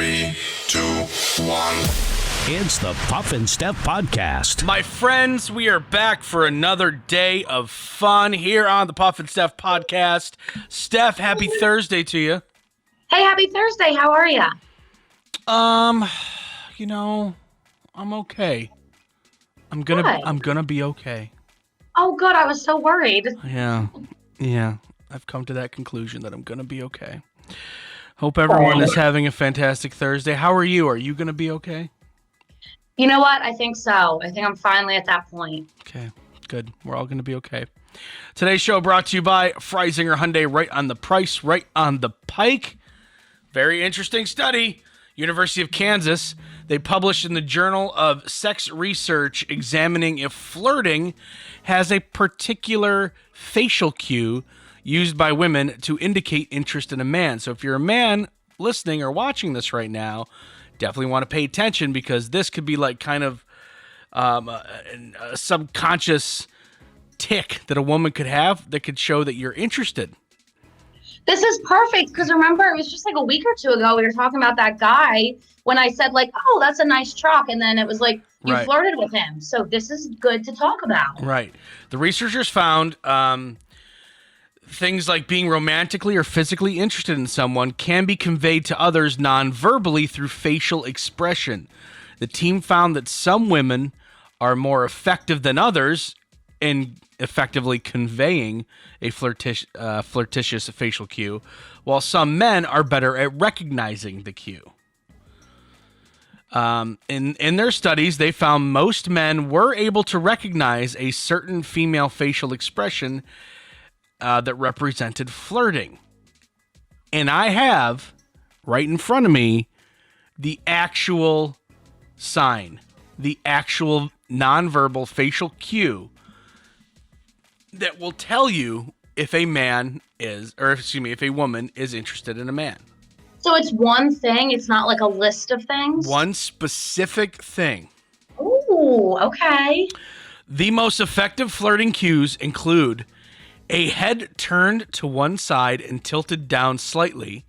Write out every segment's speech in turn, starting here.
3, 2, 1. It's the Puff and Steph podcast. My friends, we are back for another day of fun here on the Puff and Steph podcast. Steph, happy Thursday to you. Hey, happy Thursday. How are ya? I'm okay. I'm gonna be okay. Oh, good. I was so worried. Yeah. I've come to that conclusion that I'm gonna be okay. Hope everyone is having a fantastic Thursday. How are you? Are you gonna be okay? You know what? I think so. I think I'm finally at that point. Okay, good. We're all gonna be okay. Today's show brought to you by Freisinger Hyundai. Right on the price, right on the pike. Very interesting study. University of Kansas. They published in the Journal of Sex Research examining if flirting has a particular facial cue used by women to indicate interest in a man. So if you're a man listening or watching this right now, definitely want to pay attention, because this could be like kind of a subconscious tick that a woman could have that could show that you're interested. This is perfect because remember, it was just like a week or two ago we were talking about that guy when I said like, oh, that's a nice truck. And then it was like, you flirted with him. So this is good to talk about. Right. The researchers found things like being romantically or physically interested in someone can be conveyed to others non-verbally through facial expression. The team found that some women are more effective than others in effectively conveying a flirtatious facial cue, while some men are better at recognizing the cue. In their studies, they found most men were able to recognize a certain female facial expression that represented flirting. And I have, right in front of me, the actual sign, the actual nonverbal facial cue that will tell you if a if a woman is interested in a man. So it's one thing. It's not like a list of things. One specific thing. Ooh, okay. The most effective flirting cues include a head turned to one side and tilted down slightly,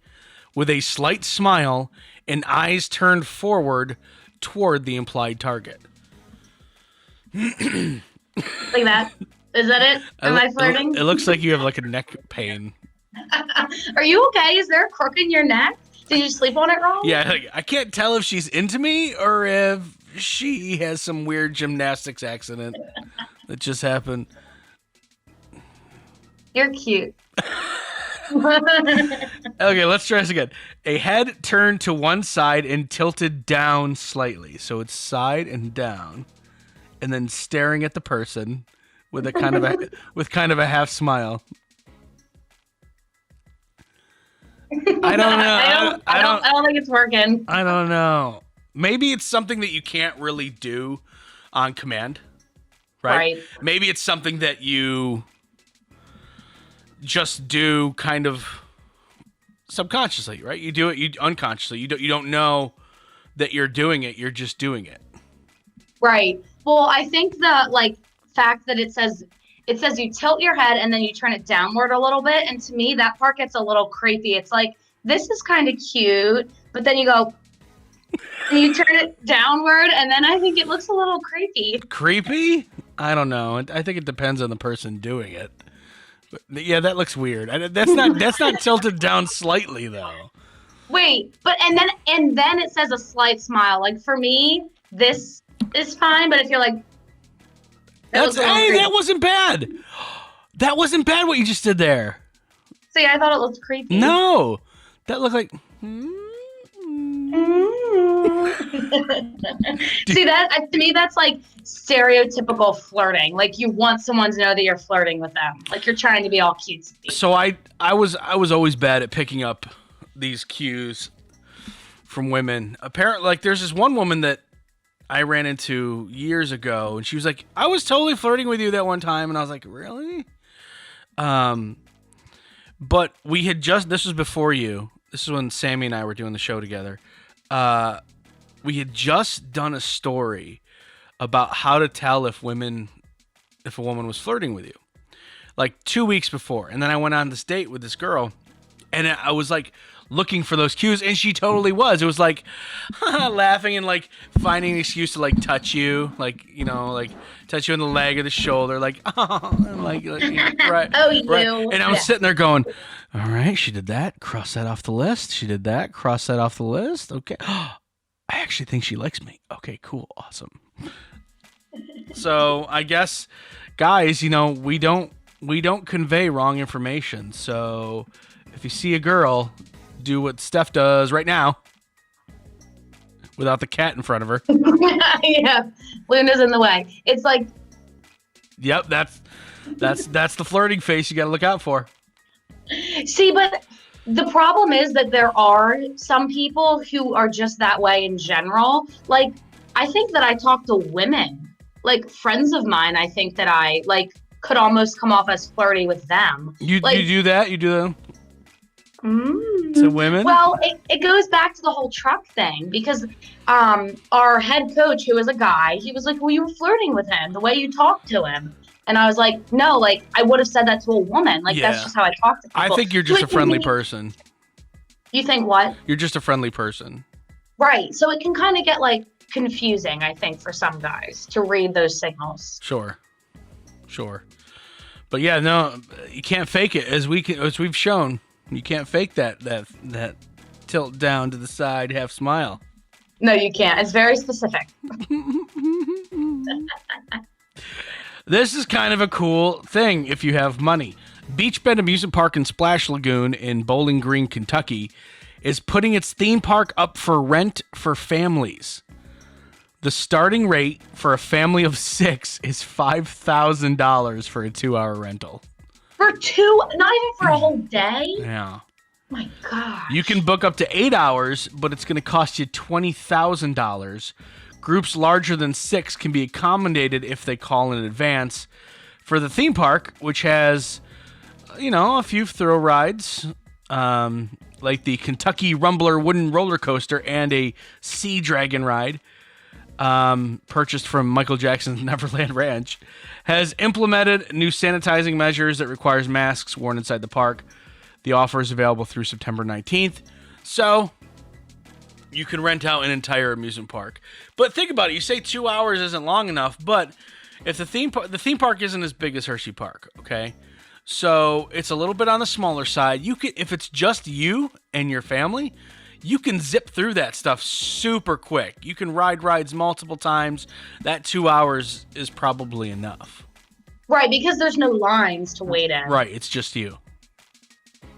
with a slight smile and eyes turned forward toward the implied target. Like that? Is that it? Am I flirting? It looks like you have like a neck pain. Are you okay? Is there a crook in your neck? Did you sleep on it wrong? Yeah, like, I can't tell if she's into me or if she has some weird gymnastics accident that just happened. You're cute. Okay, let's try this again. A head turned to one side and tilted down slightly. So it's side and down, and then staring at the person with a kind of a half smile. I don't know. I don't think it's working. I don't know. Maybe it's something that you can't really do on command, right? Maybe it's something that you just do kind of subconsciously, right? You do it unconsciously. You don't know that you're doing it. You're just doing it. Right. Well, I think the fact that it says you tilt your head and then you turn it downward a little bit, and to me that part gets a little creepy. It's like, this is kind of cute, but then you go and you turn it downward, and then I think it looks a little creepy. Creepy? I don't know. I think it depends on the person doing it. But yeah, that looks weird. That's not tilted down slightly though. Wait, but and then it says a slight smile. Like for me, this is fine, but if you're like, that wasn't bad. That wasn't bad what you just did there. See, I thought it looked creepy. No, that looked like. See, that to me, that's like stereotypical flirting. Like you want someone to know that you're flirting with them. Like you're trying to be all cutesy. So I was always bad at picking up these cues from women. Apparently, like there's this one woman that I ran into years ago, and she was like, I was totally flirting with you that one time. And I was like, really? But we had this was before you. This is when Sammy and I were doing the show together. We had just done a story about how to tell if a woman was flirting with you, like 2 weeks before. And then I went on this date with this girl, and I was like looking for those cues, and she totally was. It was like laughing and like finding an excuse to like touch you, like touch you on the leg or the shoulder, like and like right. Oh, right. you. And I was sitting there going, all right, she did that. Cross that off the list. She did that. Cross that off the list. Okay. I actually think she likes me. Okay, cool, awesome. So I guess, guys, we don't convey wrong information. So if you see a girl, do what Steph does right now without the cat in front of her. Yeah, Luna's in the way. It's like, yep, that's the flirting face you got to look out for. see, but the problem is that there are some people who are just that way in general. Like, I think that I talk to women, like friends of mine. I think that I could almost come off as flirty with them. You do that? You do that? To women? Well, it goes back to the whole truck thing, because our head coach, who is a guy, he was like, well, you were flirting with him the way you talked to him. And I was like, no, like I would have said that to a woman. Like that's just how I talk to people. I think you're just a friendly person. You think what? You're just a friendly person. Right. So it can kind of get like confusing, I think, for some guys to read those signals. Sure. But yeah, no, you can't fake it, as we've shown. You can't fake that tilt down to the side, half smile. No, you can't. It's very specific. This is kind of a cool thing if you have money. Beach Bend Amusement Park and Splash Lagoon in Bowling Green, Kentucky, is putting its theme park up for rent for families. The starting rate for a family of 6 is $5,000 for a 2-hour rental. For 2, not even for a whole day? Yeah. My God. You can book up to 8 hours, but it's going to cost you $20,000. Groups larger than 6 can be accommodated if they call in advance. For the theme park, which has, a few thrill rides, like the Kentucky Rumbler wooden roller coaster and a Sea Dragon ride, purchased from Michael Jackson's Neverland Ranch, has implemented new sanitizing measures that requires masks worn inside the park. The offer is available through September 19th. So you can rent out an entire amusement park. But think about it. You say 2 hours isn't long enough, but if the theme park isn't as big as Hershey Park, okay? So it's a little bit on the smaller side. You could, if it's just you and your family, you can zip through that stuff super quick. You can ride rides multiple times. That 2 hours is probably enough. Right, because there's no lines to wait in. Right, it's just you.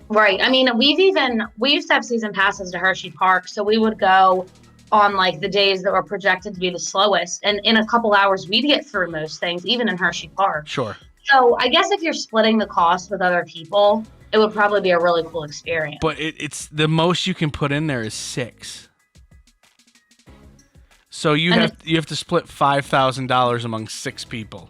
Right. I mean, we used to have season passes to Hershey Park, so we would go on like the days that were projected to be the slowest, and in a couple hours we'd get through most things, even in Hershey Park. Sure. So I guess if you're splitting the cost with other people, it would probably be a really cool experience. But it's the most you can put in there is 6. So you have to split $5,000 among 6 people.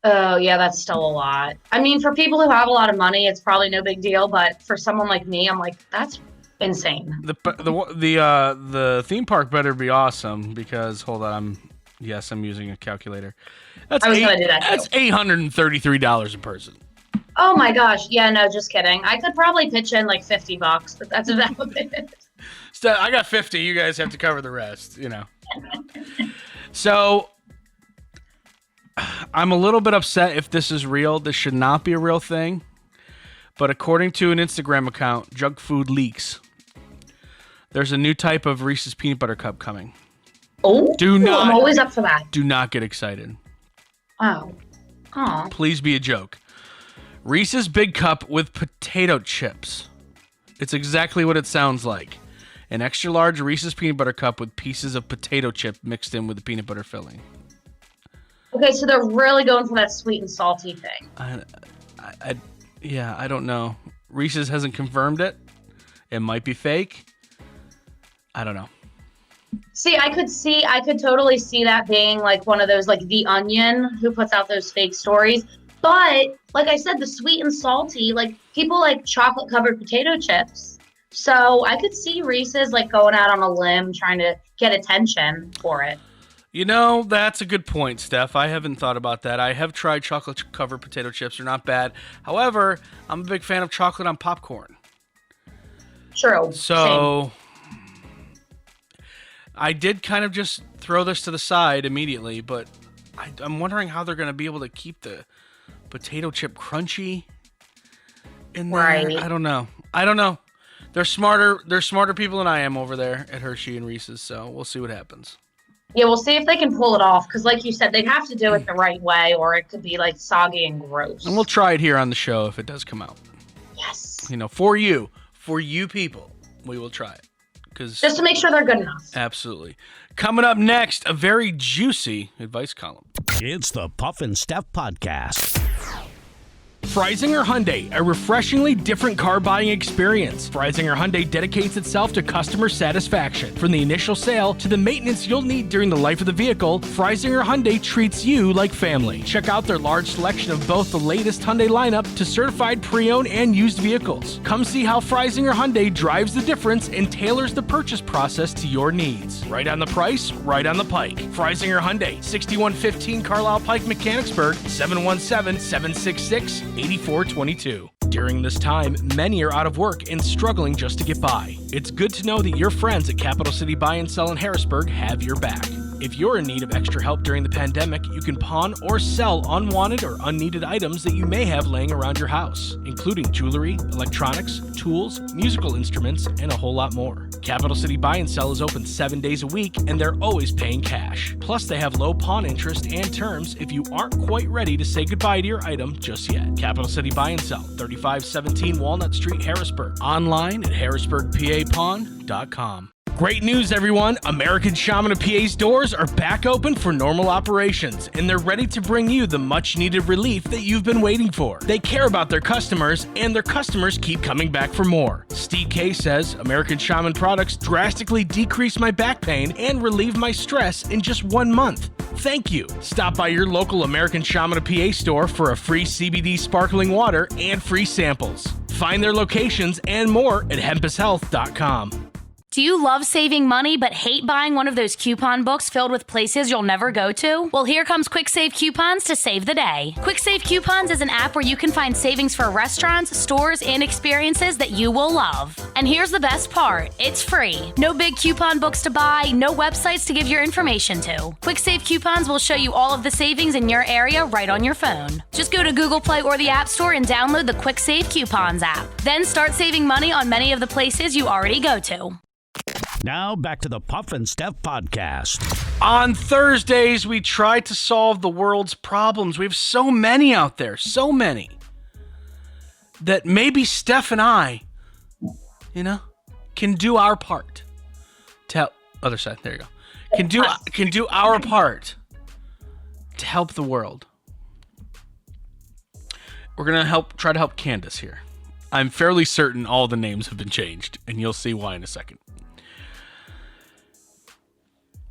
Oh, yeah, that's still a lot. I mean, for people who have a lot of money, it's probably no big deal. But for someone like me, I'm like, that's insane. The theme park better be awesome, because hold on, I'm using a calculator. That's I was going to do that too. That's $833 a person. Oh my gosh. Yeah, no, just kidding. I could probably pitch in like $50, but that's about it. So I got 50. You guys have to cover the rest, So I'm a little bit upset if this is real. This should not be a real thing. But according to an Instagram account, Junk Food Leaks, there's a new type of Reese's Peanut Butter Cup coming. Oh, I'm always up for that. Do not get excited. Oh. Please be a joke. Reese's Big Cup with potato chips. It's exactly what it sounds like. An extra large Reese's Peanut Butter Cup with pieces of potato chip mixed in with the peanut butter filling. Okay, so they're really going for that sweet and salty thing. I don't know. Reese's hasn't confirmed it. It might be fake. I don't know. See, I could totally see that being like one of those, like The Onion, who puts out those fake stories. But like I said, the sweet and salty, like people like chocolate covered potato chips. So I could see Reese's like going out on a limb trying to get attention for it. That's a good point, Steph. I haven't thought about that. I have tried chocolate covered potato chips. They're not bad. However, I'm a big fan of chocolate on popcorn. True. So I did kind of just throw this to the side immediately, but I'm wondering how they're going to be able to keep the potato chip crunchy in there. Right. I don't know. They're smarter people than I am over there at Hershey and Reese's, so we'll see what happens. Yeah, we'll see if they can pull it off, because like you said, they'd have to do it the right way, or it could be like soggy and gross. And we'll try it here on the show if it does come out. Yes. You know, for you people, we will try it. Just to make sure they're good enough. Absolutely. Coming up next, a very juicy advice column. It's the Puff and Steph Podcast. Freisinger Hyundai, a refreshingly different car buying experience. Freisinger Hyundai dedicates itself to customer satisfaction. From the initial sale to the maintenance you'll need during the life of the vehicle, Freisinger Hyundai treats you like family. Check out their large selection of both the latest Hyundai lineup to certified pre-owned and used vehicles. Come see how Freisinger Hyundai drives the difference and tailors the purchase process to your needs. Right on the price, right on the pike. Freisinger Hyundai, 6115 Carlisle Pike, Mechanicsburg, 717-766-8422. During this time, many are out of work and struggling just to get by. It's good to know that your friends at Capital City Buy and Sell in Harrisburg have your back. If you're in need of extra help during the pandemic, you can pawn or sell unwanted or unneeded items that you may have laying around your house, including jewelry, electronics, tools, musical instruments, and a whole lot more. Capital City Buy and Sell is open 7 days a week, and they're always paying cash. Plus, they have low pawn interest and terms if you aren't quite ready to say goodbye to your item just yet. Capital City Buy and Sell, 3517 Walnut Street, Harrisburg. Online at harrisburgpapawn.com. Great news, everyone! American Shaman of PA's doors are back open for normal operations, and they're ready to bring you the much-needed relief that you've been waiting for. They care about their customers, and their customers keep coming back for more. Steve K says, American Shaman products drastically decrease my back pain and relieve my stress in just 1 month. Thank you. Stop by your local American Shaman of PA store for a free CBD sparkling water and free samples. Find their locations and more at hempushealth.com. Do you love saving money but hate buying one of those coupon books filled with places you'll never go to? Well, here comes Quick Save Coupons to save the day. Quick Save Coupons is an app where you can find savings for restaurants, stores, and experiences that you will love. And here's the best part. It's free. No big coupon books to buy, no websites to give your information to. Quick Save Coupons will show you all of the savings in your area right on your phone. Just go to Google Play or the App Store and download the Quick Save Coupons app. Then start saving money on many of the places you already go to. Now back to the Puff and Steph Podcast. On Thursdays, we try to solve the world's problems. We have so many out there, so many, that maybe Steph and I, can do our part. Other side, there you go. Can do our part to help the world. We're gonna try to help Candace here. I'm fairly certain all the names have been changed, and you'll see why in a second.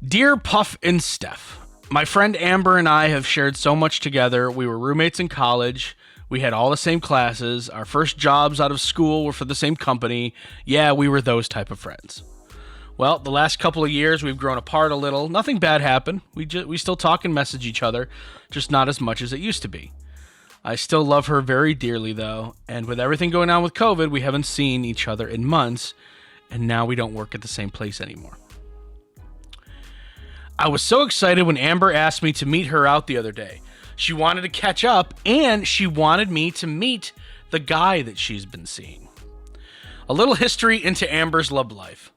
Dear Puff and Steph, my friend Amber and I have shared so much together. We were roommates in college. We had all the same classes. Our first jobs out of school were for the same company. Yeah, we were those type of friends. Well, the last couple of years, we've grown apart a little. Nothing bad happened. We still talk and message each other, just not as much as it used to be. I still love her very dearly, though, and with everything going on with COVID, we haven't seen each other in months, and now we don't work at the same place anymore. I was so excited when Amber asked me to meet her out the other day. She wanted to catch up, and she wanted me to meet the guy that she's been seeing. A little history into Amber's love life.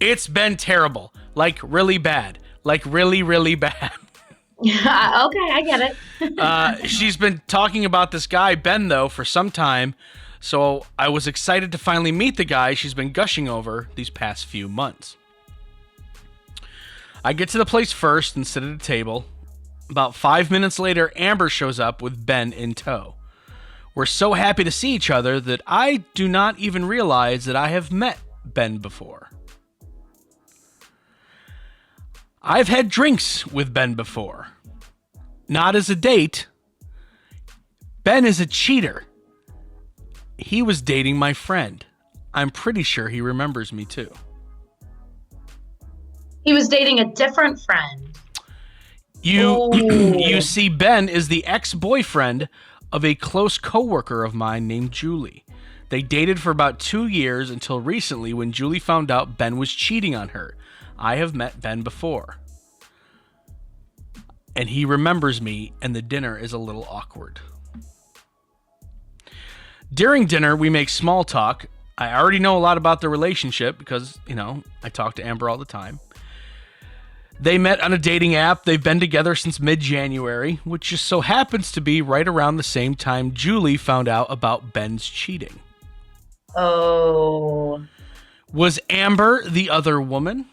It's been terrible. Like really bad. Like really, really bad. Okay, I get it. She's been talking about this guy, Ben, though, for some time, so I was excited to finally meet the guy she's been gushing over these past few months. I get to the place first and sit at a table. About 5 minutes later, Amber shows up with Ben in tow. We're so happy to see each other that I do not even realize that I have met Ben before. I've had drinks with Ben before. Not as a date. Ben is a cheater. He was dating my friend. I'm pretty sure he remembers me too. He was dating a different friend. You see, Ben is the ex-boyfriend of a close coworker of mine named Julie. They dated for about 2 years until recently when Julie found out Ben was cheating on her. I have met Ben before. And he remembers me, and the dinner is a little awkward. During dinner, we make small talk. I already know a lot about their relationship because, I talk to Amber all the time. They met on a dating app. They've been together since mid-January, which just so happens to be right around the same time Julie found out about Ben's cheating. Oh. Was Amber the other woman?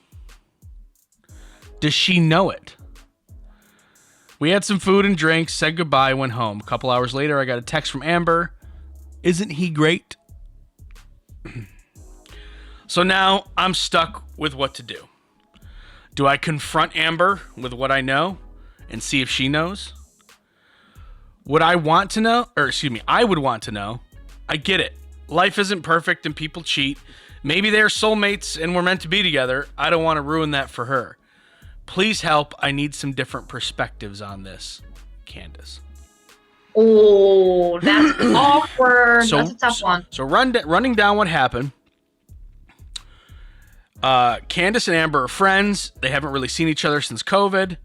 Does she know it? We had some food and drinks, said goodbye, went home. A couple hours later, I got a text from Amber. Isn't he great? So now I'm stuck with what to do. Do I confront Amber with what I know and see if she knows? I would want to know. I get it. Life isn't perfect and people cheat. Maybe they're soulmates and we're meant to be together. I don't want to ruin that for her. Please help. I need some different perspectives on this. Candace. Oh, that's awkward. That's a tough one. So running down what happened. Candace and Amber are friends. They haven't really seen each other since COVID.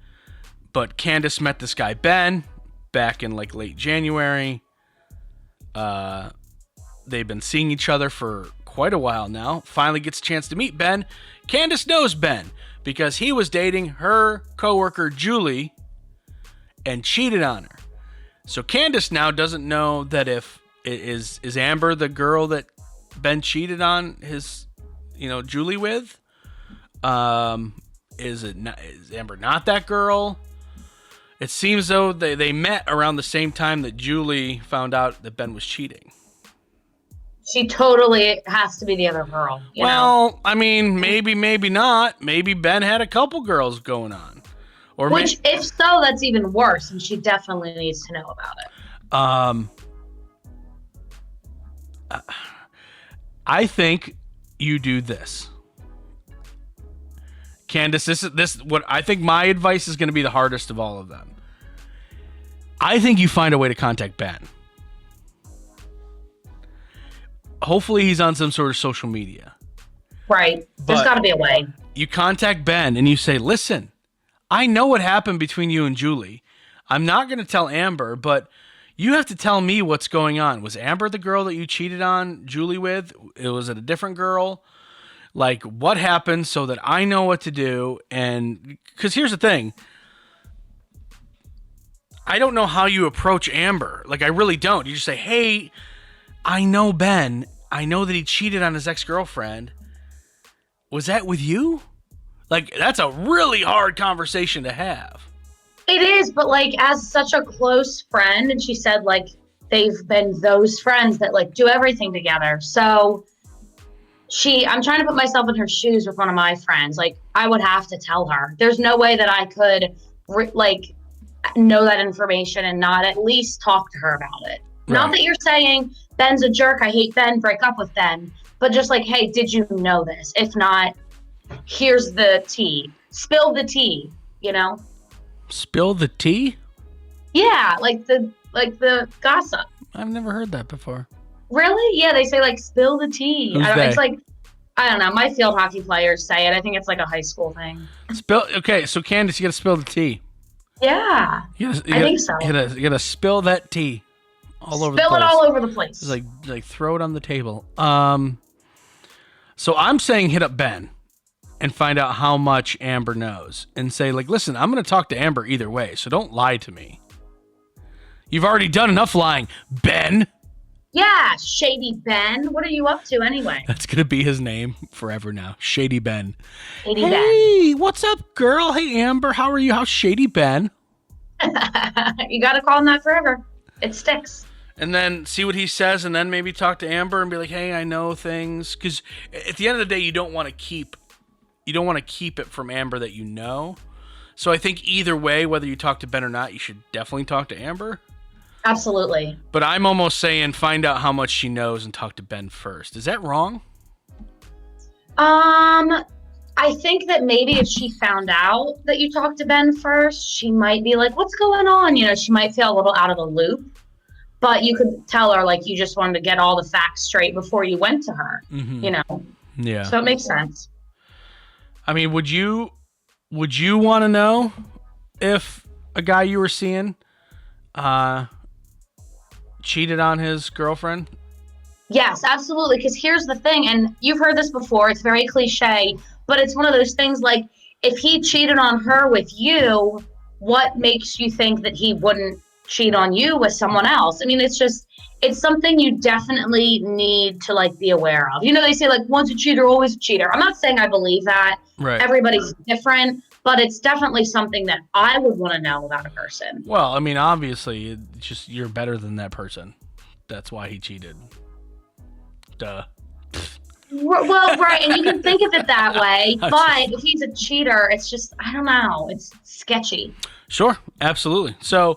But Candace met this guy, Ben, back in late January. They've been seeing each other for quite a while now. Finally gets a chance to meet Ben. Candace knows Ben because he was dating her coworker, Julie, and cheated on her. So Candace now doesn't know that if is Amber the girl that Ben cheated on his Julie with? Is Amber not that girl? It seems though they met around the same time that Julie found out that Ben was cheating. She totally has to be the other girl. Well, I mean, maybe not. Maybe Ben had a couple girls going on. If so, that's even worse, and she definitely needs to know about it. I think you do this. Candace, this what I think my advice is going to be the hardest of all of them. I think you find a way to contact Ben. Hopefully he's on some sort of social media. Right. There's got to be a way. You contact Ben and you say, listen, I know what happened between you and Julie. I'm not going to tell Amber, but you have to tell me what's going on. Was Amber the girl that you cheated on Julie with? Was it a different girl? What happened so that I know what to do? And because here's the thing. I don't know how you approach Amber. I really don't. You just say, hey, I know Ben. I know that he cheated on his ex-girlfriend. Was that with you? That's a really hard conversation to have. It is, but as such a close friend, and she said they've been those friends that do everything together. So I'm trying to put myself in her shoes with one of my friends. I would have to tell her. There's no way that I could know that information and not at least talk to her about it. Right. Not that you're saying Ben's a jerk, I hate Ben, break up with Ben, but just hey, did you know this? If not, here's the tea. Spill the tea, Spill the tea? Yeah, the gossip. I've never heard that before. Really? Yeah, they say spill the tea. Who's they? It's I don't know. My field hockey players say it. I think it's a high school thing. Okay, so Candace, you got to spill the tea. Yeah, I think so. You got to spill that tea all over the place. Spill it all over the place. Just throw it on the table. So I'm saying hit up Ben and find out how much Amber knows and say listen, I'm going to talk to Amber either way, so don't lie to me. You've already done enough lying, Ben. Yeah, Shady Ben. What are you up to anyway? That's going to be his name forever now. Shady Ben. Shady Ben. Hey, what's up, girl? Hey, Amber. How are you? How's Shady Ben? You got to call him that forever. It sticks. And then see what he says, and then maybe talk to Amber and be like, hey, I know things. Because at the end of the day, you don't want to keep it from Amber that you know. So I think either way, whether you talk to Ben or not, you should definitely talk to Amber. Absolutely. But I'm almost saying find out how much she knows and talk to Ben first. Is that wrong? I think that maybe if she found out that you talked to Ben first, she might be like, what's going on? She might feel a little out of the loop. but you could tell her like you just wanted to get all the facts straight before you went to her, you know? Yeah. So it makes sense. I mean, would you want to know if a guy you were seeing cheated on his girlfriend? Yes, absolutely. Because here's the thing, and you've heard this before, it's very cliche, but it's one of those things like, if he cheated on her with you, what makes you think that he wouldn't cheat on you with someone else? I mean, it's something you definitely need to like be aware of. You know, they say like once a cheater, always a cheater. I'm not saying I believe that. Right. Everybody's different, but it's definitely something that I would want to know about a person. Well, I mean, obviously, it's just you're better than that person. That's why he cheated. Duh. Well, right, and you can think of it that way, but if he's a cheater, it's just, I don't know, it's sketchy. Sure, absolutely. So,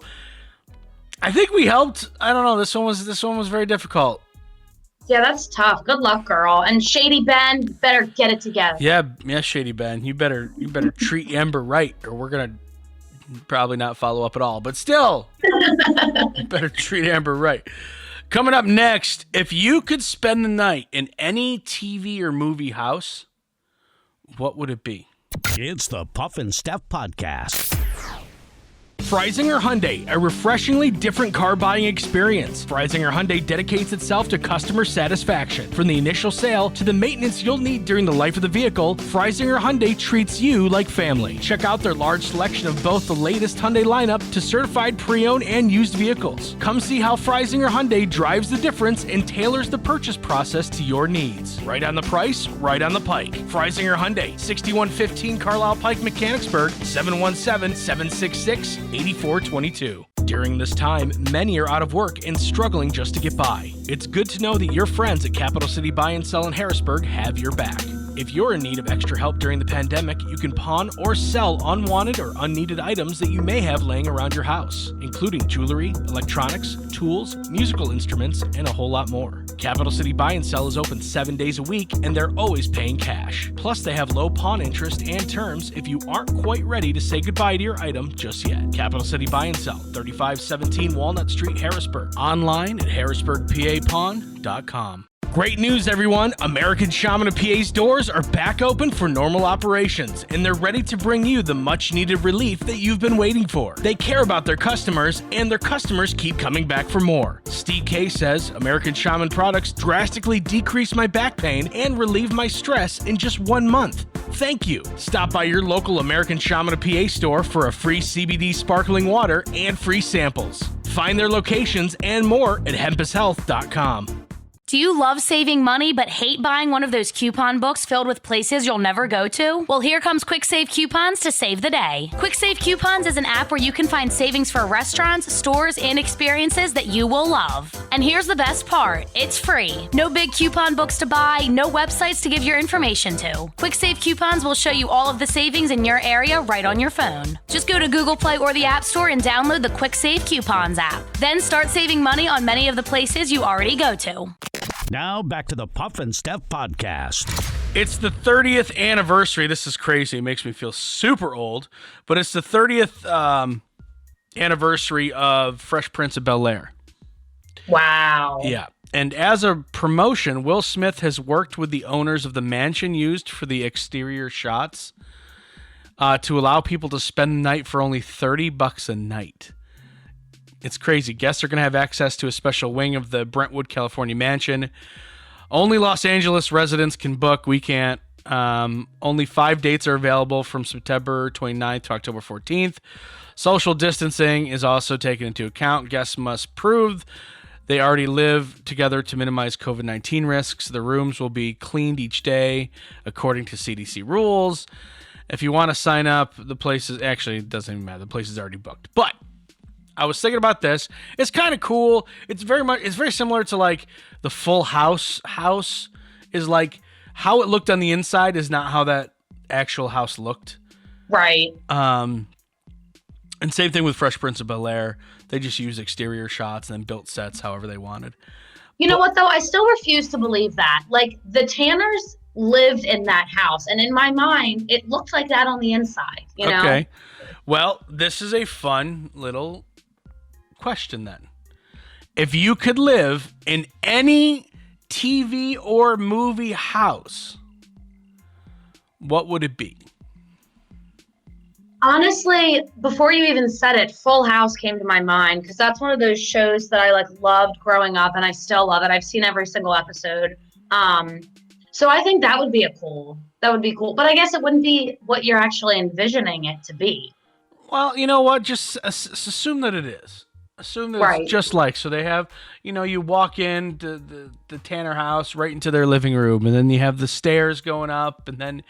I think we helped. I don't know. This one was very difficult. Yeah, that's tough. Good luck, girl. And Shady Ben, better get it together. Yeah, Shady Ben. You better treat Amber right, or we're gonna probably not follow up at all. But still, you better treat Amber right. Coming up next, if you could spend the night in any TV or movie house, what would it be? It's the Puff and Steph Podcast. Freisinger Hyundai, a refreshingly different car buying experience. Freisinger Hyundai dedicates itself to customer satisfaction. From the initial sale to the maintenance you'll need during the life of the vehicle, Freisinger Hyundai treats you like family. Check out their large selection of both the latest Hyundai lineup to certified pre-owned and used vehicles. Come see how Freisinger Hyundai drives the difference and tailors the purchase process to your needs. Right on the price, right on the pike. Freisinger Hyundai, 6115 Carlisle Pike, Mechanicsburg, 717-766-8422. During this time, many are out of work and struggling just to get by. It's good to know that your friends at Capital City Buy and Sell in Harrisburg have your back. If you're in need of extra help during the pandemic, you can pawn or sell unwanted or unneeded items that you may have laying around your house, including jewelry, electronics, tools, musical instruments, and a whole lot more. Capital City Buy and Sell is open 7 days a week, and they're always paying cash. Plus, they have low pawn interest and terms if you aren't quite ready to say goodbye to your item just yet. Capital City Buy and Sell, 3517 Walnut Street, Harrisburg. Online at harrisburgpapawn.com. Great news, everyone! American Shaman of PA's doors are back open for normal operations, and they're ready to bring you the much-needed relief that you've been waiting for. They care about their customers, and their customers keep coming back for more. Steve K says, American Shaman products drastically decrease my back pain and relieve my stress in just 1 month. Thank you. Stop by your local American Shaman of PA store for a free CBD sparkling water and free samples. Find their locations and more at hempushealth.com. Do you love saving money but hate buying one of those coupon books filled with places you'll never go to? Well, here comes Quick Save Coupons to save the day. Quick Save Coupons is an app where you can find savings for restaurants, stores, and experiences that you will love. And here's the best part. It's free. No big coupon books to buy, no websites to give your information to. Quick Save Coupons will show you all of the savings in your area right on your phone. Just go to Google Play or the App Store and download the Quick Save Coupons app. Then start saving money on many of the places you already go to. Now back to the Puff and Steph Podcast. It's the 30th anniversary. This is crazy. It makes me feel super old. But it's the 30th anniversary of Fresh Prince of Bel-Air. Wow. Yeah. And as a promotion, Will Smith has worked with the owners of the mansion used for the exterior shots to allow people to spend the night for only $30 a night. It's crazy. Guests are going to have access to a special wing of the Brentwood, California mansion. Only Los Angeles residents can book. We can't. Only 5 dates are available from September 29th to October 14th. Social distancing is also taken into account. Guests must prove they already live together to minimize COVID-19 risks. The rooms will be cleaned each day according to CDC rules. If you want to sign up, the place is actually, it doesn't even matter. The place is already booked. But I was thinking about this. It's kind of cool. It's very similar to like the Full House is like how it looked on the inside is not how that actual house looked. Right. And same thing with Fresh Prince of Bel-Air. They just used exterior shots and then built sets however they wanted. You know what though? I still refuse to believe that. Like the Tanners lived in that house, and in my mind, it looked like that on the inside. You know? Okay. Well, this is a fun little question then. If you could live in any TV or movie house, what would it be? Honestly, before you even said it, Full House came to my mind because that's one of those shows that I loved growing up, and I still love it. I've seen every single episode. So I think that would be that would be cool. But I guess it wouldn't be what you're actually envisioning it to be. Well, you know what? Just assume that it is. Assume that it's just like, so they have, you walk in the Tanner house right into their living room, and then you have the stairs going up, and then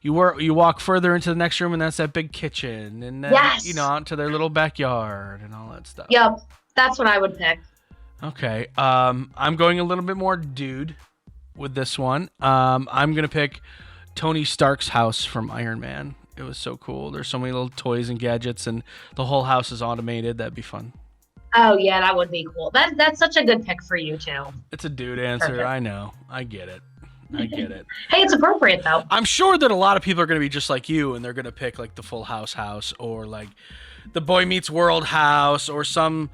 you walk further into the next room, and that's that big kitchen, and then, out to their little backyard and all that stuff. Yep. That's what I would pick. Okay. I'm going a little bit more dude with this one. I'm going to pick Tony Stark's house from Iron Man. It was so cool. There's so many little toys and gadgets, and the whole house is automated. That'd be fun. Oh, yeah, that would be cool. That's such a good pick for you, too. It's a dude answer. Perfect. I know. I get it. Hey, it's appropriate, though. I'm sure that a lot of people are going to be just like you, and they're going to pick like the Full House or like the Boy Meets World house or some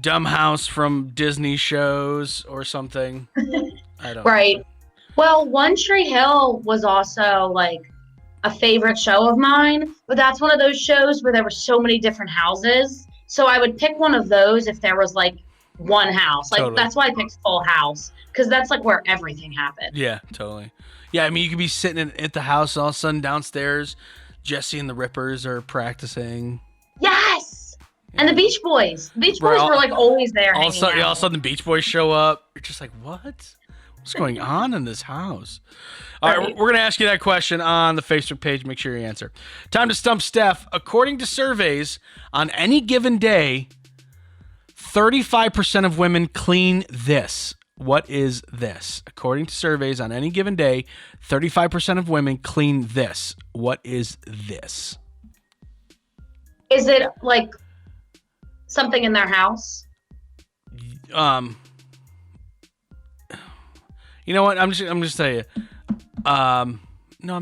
dumb house from Disney shows or something. I don't know. Well, One Tree Hill was also like a favorite show of mine, but that's one of those shows where there were so many different houses. So I would pick one of those if there was like one house. Totally. That's why I picked Full House, because that's like where everything happened. Yeah, totally. Yeah, I mean, you could be sitting at the house, all of a sudden downstairs, Jesse and the Rippers are practicing. Yes! Yeah. And the Beach Boys. The Beach Boys were like always there. All of a sudden the Beach Boys show up. You're just like, what? What's going on in this house? All right, we're going to ask you that question on the Facebook page. Make sure you answer. Time to stump Steph. According to surveys, on any given day, 35% of women clean this. What is this? According to surveys, on any given day, 35% of women clean this. What is this? Is it like something in their house? You know what? I'm just tell you. No, I'm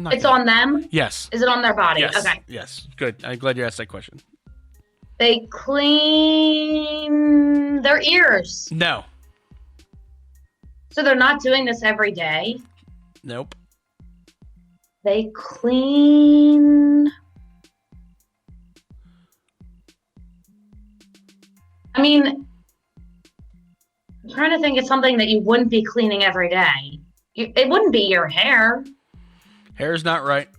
not. It's on them? Yes. Is it on their body? Yes. Okay. Yes. Good. I'm glad you asked that question. They clean their ears. No. So they're not doing this every day? Nope. They clean... I mean, I'm trying to think of something that you wouldn't be cleaning every day. It wouldn't be your hair. Hair's not right.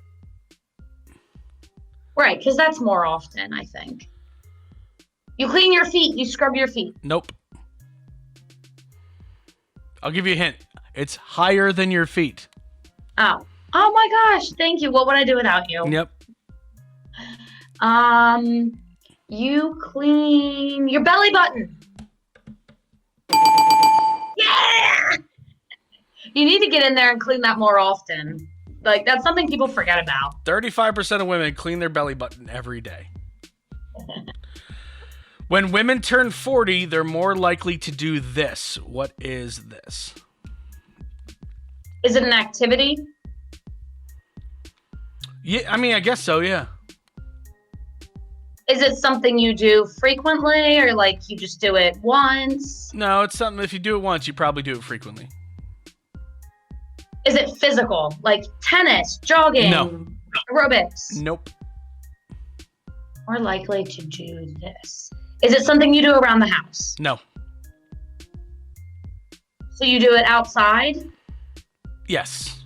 Right, because that's more often, I think. You clean your feet. You scrub your feet. Nope. I'll give you a hint. It's higher than your feet. Oh. Oh my gosh. Thank you. What would I do without you? Yep. You clean your belly button. Yeah! You need to get in there and clean that more often. Like, that's something people forget about. 35% of women clean their belly button every day. When women turn 40, they're more likely to do this. What is this? Is it an activity? Yeah, I mean, I guess so, yeah. Is it something you do frequently, or like you just do it once? No, it's something, if you do it once, you probably do it frequently. Is it physical? Like tennis, jogging, no. Aerobics? Nope. More likely to do this. Is it something you do around the house? No. So you do it outside? Yes.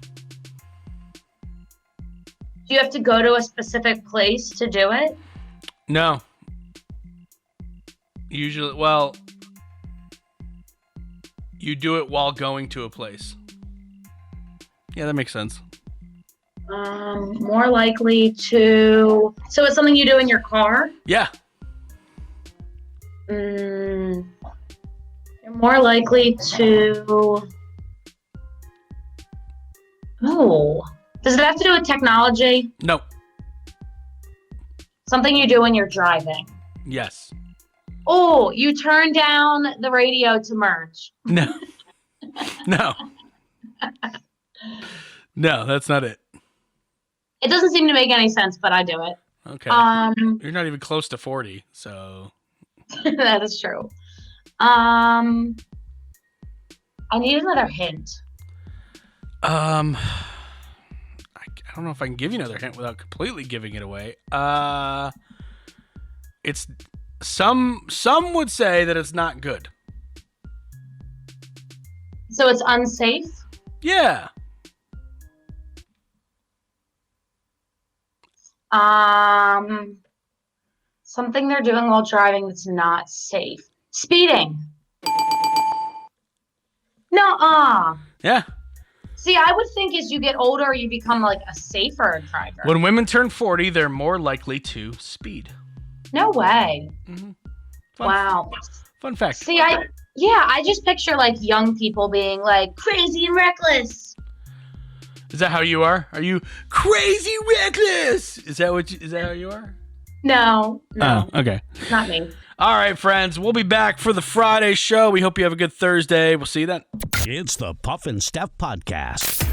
Do you have to go to a specific place to do it? No. Usually, well, you do it while going to a place. Yeah, that makes sense. More likely to... So it's something you do in your car? Yeah. You're more likely to... Oh. Does it have to do with technology? No. Something you do when you're driving? Yes. Oh, you turn down the radio to merge. No. No. No, that's not it. It doesn't seem to make any sense, but I do it. Okay. You're not even close to 40, so... That is true. I need another hint. I don't know if I can give you another hint without completely giving it away. It's some would say that it's not good. So it's unsafe? Yeah. Something they're doing while driving that's not safe. Speeding. Nuh-uh. Yeah. See, I would think as you get older, you become like a safer driver. When women turn 40, they're more likely to speed. No way. Fun, Wow. Fun fact. See, I just picture like young people being like crazy and reckless. Is that how you are? Are you crazy reckless? Is that how you are? No. Oh, okay. Not me. All right, friends. We'll be back for the Friday show. We hope you have a good Thursday. We'll see you then. It's the Puff and Steph Podcast.